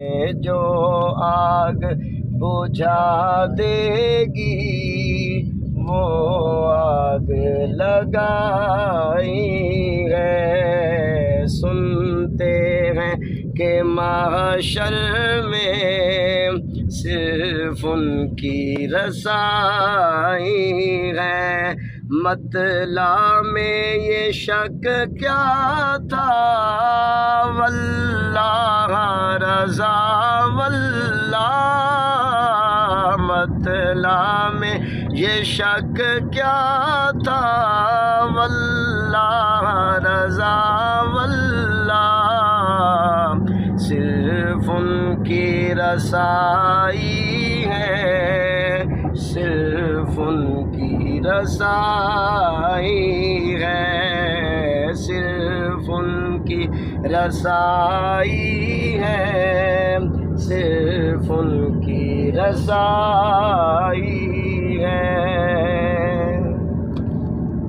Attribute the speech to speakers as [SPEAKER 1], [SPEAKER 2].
[SPEAKER 1] جو آگ بجھا دے گی وہ آگ لگائی ہے۔ سنتے ہیں کہ محشر میں صرف ان کی رسائی ہے۔ مطلع میں یہ شک کیا تھا واللہ رضا واللہ، مطلع میں یہ شک کیا تھا واللہ رضا واللہ، صرف ان کی رسائی ہے، صرف ان کی رسائی ہے، صرف ان کی رسائی ہے، صرف ان کی رسائی